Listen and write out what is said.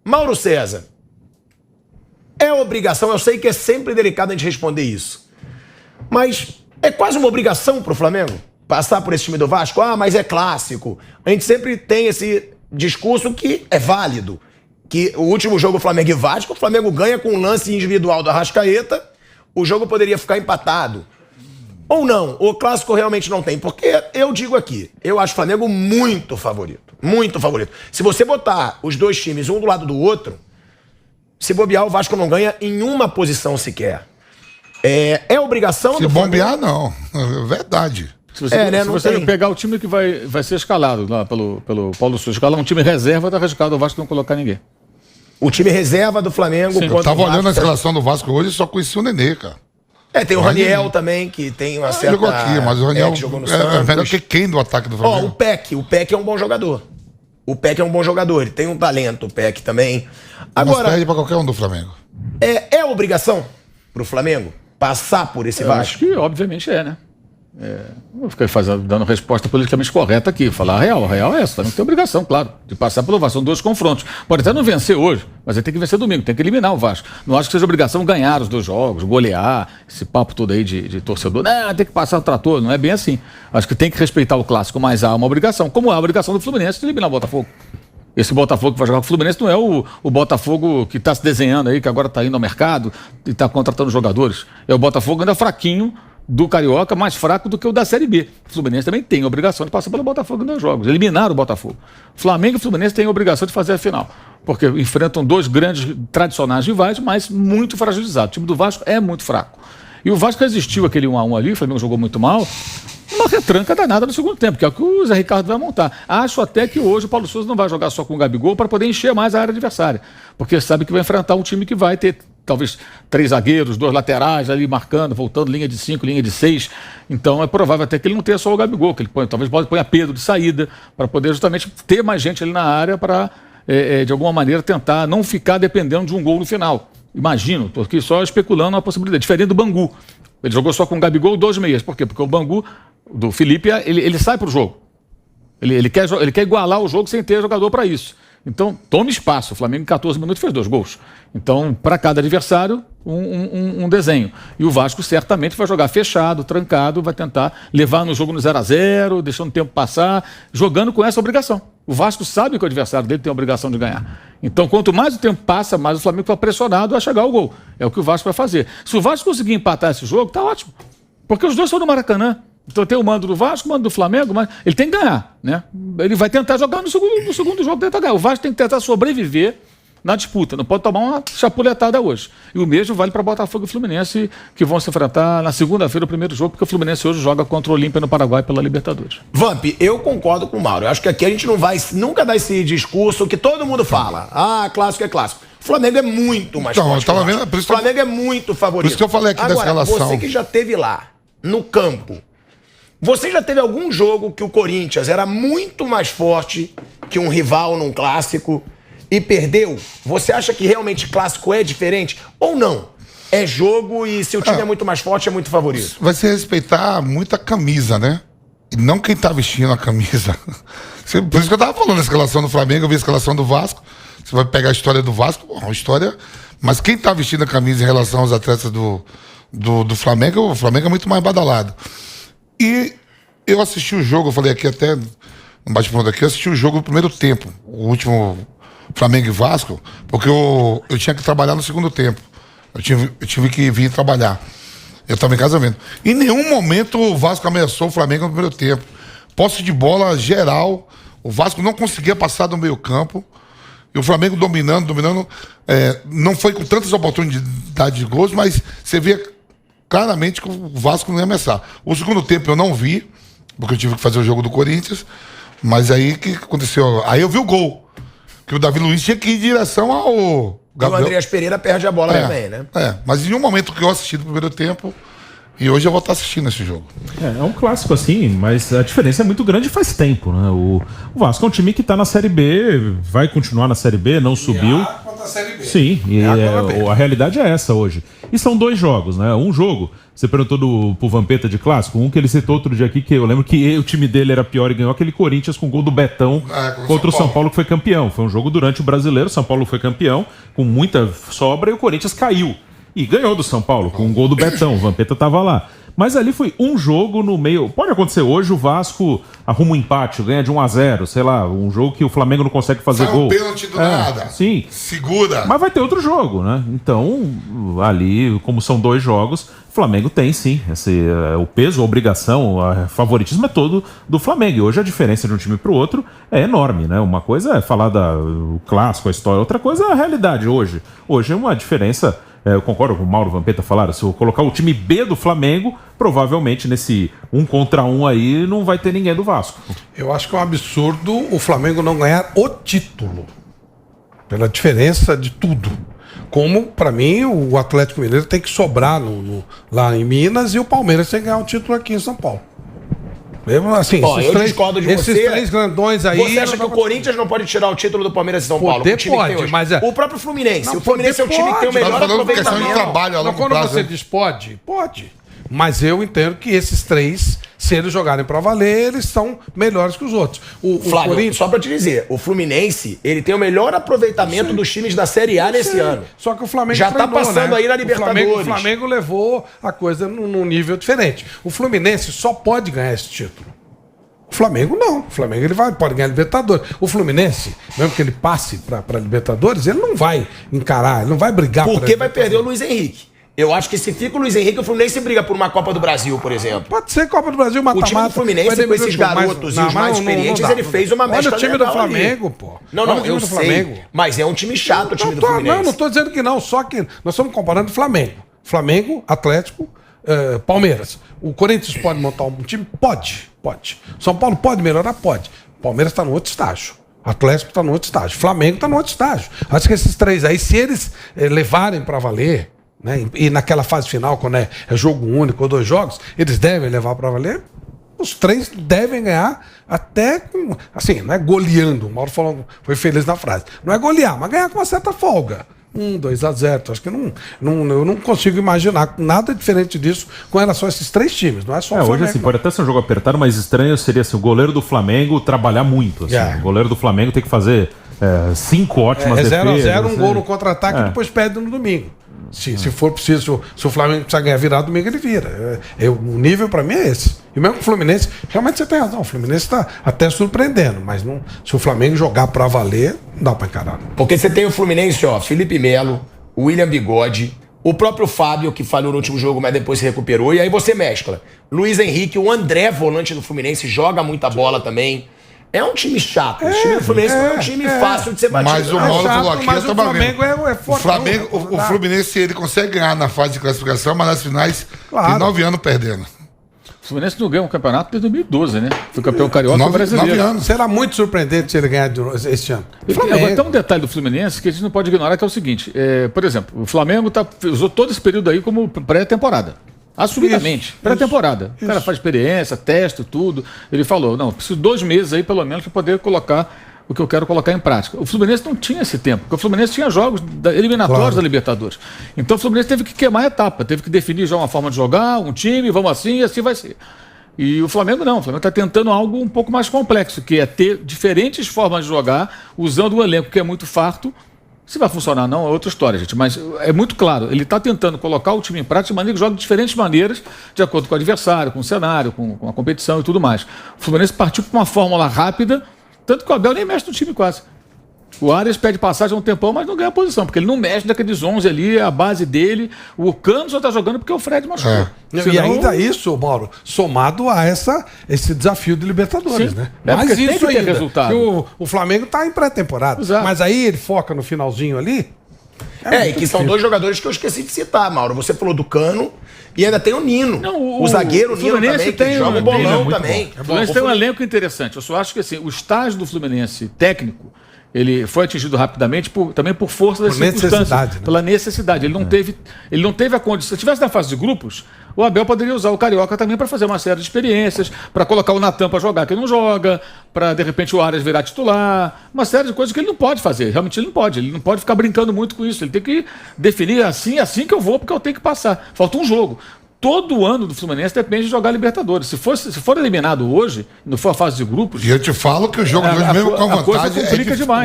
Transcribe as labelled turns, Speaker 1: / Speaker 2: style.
Speaker 1: Mauro César, é obrigação, eu sei que é sempre delicado a gente responder isso, mas é quase uma obrigação pro Flamengo passar por esse time do Vasco? Ah, mas é clássico. A gente sempre tem esse discurso que é válido, que o último jogo Flamengo e Vasco, o Flamengo ganha com um lance individual do Arrascaeta, o jogo poderia ficar empatado. Ou não, o clássico realmente não tem, porque eu digo aqui, eu acho o Flamengo muito favorito, muito favorito. Se você botar os dois times um do lado do outro, se bobear, o Vasco não ganha em uma posição sequer. É obrigação
Speaker 2: do Flamengo? Se bombear, não. É verdade.
Speaker 3: Se você pegar o time que vai ser escalado lá pelo Paulo Souza, escalar um time reserva, tá arriscado o Vasco não colocar ninguém.
Speaker 1: O time reserva do Flamengo...
Speaker 2: Eu tava olhando a escalação do Vasco hoje e só conheci o Nenê, cara.
Speaker 1: Tem o Raniel também, que tem uma certa...
Speaker 2: Jogou aqui, mas o Raniel
Speaker 1: jogou no Santos.
Speaker 2: É melhor que quem do ataque do Flamengo?
Speaker 1: O Peck é um bom jogador. O Peck é um bom jogador, ele tem um talento, o Peck também. Agora,
Speaker 2: mas perde pra qualquer um do Flamengo.
Speaker 1: É obrigação pro Flamengo passar por esse Vasco?
Speaker 3: Acho que obviamente né? Vou ficar dando resposta politicamente correta aqui, falar a real é essa, também tem obrigação, claro, de passar pelo Vasco, são 2 confrontos, pode até não vencer hoje, mas ele tem que vencer domingo, tem que eliminar o Vasco, não acho que seja obrigação ganhar os 2 jogos, golear, esse papo todo aí de torcedor, tem que passar o trator, não é bem assim, acho que tem que respeitar o clássico, mas há uma obrigação, como há a obrigação do Fluminense de eliminar o Botafogo. Esse Botafogo que vai jogar com o Fluminense não é o Botafogo que está se desenhando aí, que agora está indo ao mercado e está contratando jogadores, é o Botafogo ainda fraquinho do Carioca, mais fraco do que o da Série B. O Fluminense também tem a obrigação de passar pelo Botafogo em 2 jogos, eliminar o Botafogo. Flamengo e Fluminense têm a obrigação de fazer a final, porque enfrentam 2 grandes tradicionais rivais, mas muito fragilizados. O time do Vasco é muito fraco. E o Vasco resistiu aquele 1-1 ali, o Flamengo jogou muito mal, uma retranca danada no segundo tempo, que é o que o Zé Ricardo vai montar. Acho até que hoje o Paulo Souza não vai jogar só com o Gabigol para poder encher mais a área adversária, porque sabe que vai enfrentar um time que vai ter talvez 3 zagueiros, 2 laterais ali marcando, voltando, linha de 5, linha de 6. Então é provável até que ele não tenha só o Gabigol, que ele talvez ponha Pedro de saída, para poder justamente ter mais gente ali na área para, de alguma maneira, tentar não ficar dependendo de um gol no final. Imagino, tô aqui só especulando a possibilidade, diferente do Bangu. Ele jogou só com o Gabigol 2 meias. Por quê? Porque o Bangu, do Felipe, ele sai pro jogo. Ele quer igualar o jogo sem ter jogador para isso. Então, toma espaço. O Flamengo em 14 minutos fez 2 gols. Então, para cada adversário, um desenho. E o Vasco certamente vai jogar fechado, trancado, vai tentar levar no jogo no 0-0, deixando o tempo passar, jogando com essa obrigação. O Vasco sabe que o adversário dele tem a obrigação de ganhar. Então, quanto mais o tempo passa, mais o Flamengo está pressionado a chegar ao gol. É o que o Vasco vai fazer. Se o Vasco conseguir empatar esse jogo, tá ótimo. Porque os 2 são do Maracanã. Então tem o mando do Vasco, o mando do Flamengo, mas ele tem que ganhar, né? Ele vai tentar jogar no segundo jogo, tentar ganhar. O Vasco tem que tentar sobreviver na disputa, não pode tomar uma chapuletada hoje. E o mesmo vale para Botafogo e Fluminense, que vão se enfrentar na segunda-feira o primeiro jogo, porque o Fluminense hoje joga contra o Olímpia no Paraguai pela Libertadores.
Speaker 1: Vamp, eu concordo com o Mauro. Eu acho que aqui a gente não vai nunca dar esse discurso que todo mundo fala. Clássico é clássico. O Flamengo é muito mais forte.
Speaker 2: Eu tava vendo,
Speaker 1: o Flamengo é muito favorito.
Speaker 2: Por isso que eu falei aqui dessa relação.
Speaker 1: Você que já esteve lá, no campo, você já teve algum jogo que o Corinthians era muito mais forte que um rival num clássico e perdeu? Você acha que realmente clássico é diferente? Ou não? É jogo e se o time é muito mais forte, é muito favorito.
Speaker 2: Vai se respeitar muito a camisa, né? E não quem tá vestindo a camisa. Por isso que eu tava falando da escalação do Flamengo, eu vi a escalação do Vasco. Você vai pegar a história do Vasco, uma história... Mas quem tá vestindo a camisa em relação aos atletas do Flamengo, o Flamengo é muito mais badalado. E eu assisti o jogo, eu falei aqui até no bate-pronto aqui, eu assisti o jogo no primeiro tempo, o último Flamengo e Vasco, porque eu tinha que trabalhar no segundo tempo. Eu tive que vir trabalhar. Eu estava em casamento. Em nenhum momento o Vasco ameaçou o Flamengo no primeiro tempo. Posse de bola geral, o Vasco não conseguia passar do meio campo, e o Flamengo dominando, não foi com tantas oportunidades de gols, mas você via claramente que o Vasco não ia ameaçar. O segundo tempo eu não vi, porque eu tive que fazer o jogo do Corinthians, mas aí o que aconteceu? Aí eu vi o gol, que o Davi Luiz tinha que ir em direção ao Gabriel.
Speaker 1: E o Andreas Pereira perde a bola também, né?
Speaker 2: Mas em um momento que eu assisti do primeiro tempo, e hoje eu vou estar assistindo esse jogo.
Speaker 4: É um clássico assim, mas a diferença é muito grande faz tempo, né? O Vasco é um time que está na Série B, vai continuar na Série B, não subiu.
Speaker 2: da Série B.
Speaker 4: Sim, e a realidade é essa hoje. E são 2 jogos, né? Um jogo, você perguntou pro Vampeta de clássico, um que ele citou outro dia aqui, que eu lembro que o time dele era pior e ganhou aquele Corinthians com o gol do Betão contra o São Paulo, que foi campeão. Foi um jogo durante o Brasileiro, São Paulo foi campeão, com muita sobra, e o Corinthians caiu. E ganhou do São Paulo, com um gol do Betão, o Vampeta tava lá. Mas ali foi um jogo no meio. Pode acontecer hoje, o Vasco arruma um empate, ganha de 1-0, sei lá, um jogo que o Flamengo não consegue fazer gol.
Speaker 2: Um pênalti do nada.
Speaker 4: Sim.
Speaker 2: Segura.
Speaker 4: Mas vai ter outro jogo, né? Então, ali, como são 2 jogos, o Flamengo tem sim o peso, a obrigação, o favoritismo é todo do Flamengo. E hoje a diferença de um time para o outro é enorme, né? Uma coisa é falar do clássico, a história, outra coisa é a realidade hoje. Hoje é uma diferença. Eu concordo com o Mauro Vampeta falaram, se eu colocar o time B do Flamengo, provavelmente nesse 1 contra 1 aí não vai ter ninguém do Vasco.
Speaker 5: Eu acho que é um absurdo o Flamengo não ganhar o título, pela diferença de tudo. Como, para mim, o Atlético Mineiro tem que sobrar lá em Minas e o Palmeiras tem que ganhar um título aqui em São Paulo. Assim,
Speaker 1: eu discordo de
Speaker 5: esses
Speaker 1: você.
Speaker 5: 3 grandões aí...
Speaker 1: Você acha que o Corinthians não pode tirar o título do Palmeiras e São Paulo?
Speaker 5: Pode, mas
Speaker 1: o próprio Fluminense.
Speaker 5: Não,
Speaker 1: o Fluminense é o time que tem o melhor aproveitamento.
Speaker 2: De trabalho a longo
Speaker 5: quando
Speaker 2: prazo,
Speaker 5: você diz pode. Mas eu entendo que esses 3, se eles jogarem pra valer, eles são melhores que os outros.
Speaker 1: Flávio,
Speaker 5: Corinthians...
Speaker 1: só pra te dizer, o Fluminense, ele tem o melhor aproveitamento dos times da Série A nesse ano.
Speaker 5: Só que o Flamengo
Speaker 1: já tá passando aí na Libertadores.
Speaker 5: O Flamengo levou a coisa num nível diferente. O Fluminense só pode ganhar esse título. O Flamengo não. O Flamengo pode ganhar a Libertadores. O Fluminense, mesmo que ele passe para Libertadores, ele não vai encarar, ele não vai brigar.
Speaker 1: Porque vai perder o Luiz Henrique. Eu acho que se fica o Luiz Henrique, o Fluminense briga por uma Copa do Brasil, por exemplo.
Speaker 5: Pode ser Copa do Brasil, mata-mata.
Speaker 1: O time do Fluminense, com esses garotos e os mais experientes, ele fez uma mescla.
Speaker 5: Olha o time do Flamengo, pô.
Speaker 1: Não, eu sei. Mas é um time chato o time do Fluminense.
Speaker 5: Não estou dizendo que não, só que nós estamos comparando Flamengo. Flamengo, Atlético, Palmeiras. O Corinthians pode montar um time? Pode. São Paulo pode melhorar? Pode. Palmeiras está no outro estágio. Atlético está no outro estágio. Flamengo está no outro estágio. Acho que esses 3 aí, se eles levarem para valer, né, e naquela fase final, quando é jogo único ou 2 jogos, eles devem levar para valer. Os 3 devem ganhar até com... Assim, não é goleando. O Mauro falou, foi feliz na frase. Não é golear, mas ganhar com uma certa folga. 2-0. Acho que eu não consigo imaginar nada diferente disso com relação a esses 3 times. Não é só o Flamengo.
Speaker 4: Hoje, assim, pode até ser um jogo apertado, mas estranho seria assim, o goleiro do Flamengo trabalhar muito. Assim. O goleiro do Flamengo tem que fazer 5 ótimas defesas.
Speaker 5: 0-0, um gol no contra-ataque e depois perde no domingo. Se for preciso, se o Flamengo precisar ganhar virado domingo, ele vira. O nível para mim é esse. E mesmo o Fluminense, realmente você tem razão, o Fluminense está até surpreendendo, mas não, se o Flamengo jogar para valer, não dá para encarar.
Speaker 1: Porque você tem o Fluminense, Felipe Melo, o William Bigode, o próprio Fábio, que falhou no último jogo, mas depois se recuperou, e aí você mescla. Luiz Henrique, o André, volante do Fluminense, joga muita bola também. É um time chato. O time do Fluminense não é um time fácil de ser batido.
Speaker 2: Mas o Mauro falou aqui,
Speaker 5: mas o Flamengo é forte.
Speaker 2: O Fluminense, ele consegue ganhar na fase de classificação, mas nas finais tem 9 anos perdendo.
Speaker 3: O Fluminense não ganha um campeonato desde 2012, né? Foi campeão carioca brasileiro.
Speaker 2: 9 anos.
Speaker 5: Será muito surpreendente se ele ganhar este ano.
Speaker 3: Agora, tem um detalhe do Fluminense que a gente não pode ignorar, que é o seguinte. Por exemplo, o Flamengo usou todo esse período aí como pré-temporada. Assumidamente. Pré-temporada. O cara faz experiência, testa, tudo. Ele falou, não, preciso 2 meses aí, pelo menos, para poder colocar o que eu quero colocar em prática. O Fluminense não tinha esse tempo, porque o Fluminense tinha jogos eliminatórios da Libertadores. Então o Fluminense teve que queimar a etapa, teve que definir já uma forma de jogar, um time, vamos assim, e assim vai ser. E o Flamengo não, o Flamengo está tentando algo um pouco mais complexo, que é ter diferentes formas de jogar, usando o elenco que é muito farto. Se vai funcionar não, é outra história, gente. Mas é muito claro, ele está tentando colocar o time em prática de maneira que joga de diferentes maneiras, de acordo com o adversário, com o cenário, com a competição e tudo mais. O Fluminense partiu para uma fórmula rápida, tanto que o Abel nem mexe no time quase. O Arias pede passagem há um tempão, mas não ganha posição, porque ele não mexe naqueles 11 ali, é a base dele. O Cano só está jogando porque o Fred machucou.
Speaker 5: Senão... E ainda isso, Mauro, somado a esse desafio de Libertadores,
Speaker 3: sim,
Speaker 5: né?
Speaker 3: Mas isso tem que ter
Speaker 5: ainda.
Speaker 3: resultado.
Speaker 5: O Flamengo está em pré-temporada, mas aí ele foca no finalzinho ali.
Speaker 1: E que são 2 jogadores que eu esqueci de citar, Mauro. Você falou do Cano e ainda tem o Nino. Não, o zagueiro Nino também, que joga o bolão também.
Speaker 3: O Fluminense tem um elenco interessante. Eu só acho que assim, o estágio do Fluminense técnico, ele foi atingido rapidamente também por força das circunstâncias, pela necessidade. Ele não teve a condição. Se tivesse na fase de grupos, O Abel poderia usar o Carioca também para fazer uma série de experiências, para colocar o Natan para jogar que ele não joga, para de repente o Arias virar titular, uma série de coisas que ele não pode fazer. Realmente ele não pode ficar brincando muito com isso. Ele tem que definir assim que eu vou, porque eu tenho que passar. Falta um jogo. Todo ano do Fluminense depende de jogar Libertadores. Se for eliminado hoje, não for a fase de grupos.
Speaker 2: E eu te falo que o jogo de hoje, mesmo com
Speaker 3: a coisa
Speaker 2: vantagem,
Speaker 3: complica demais.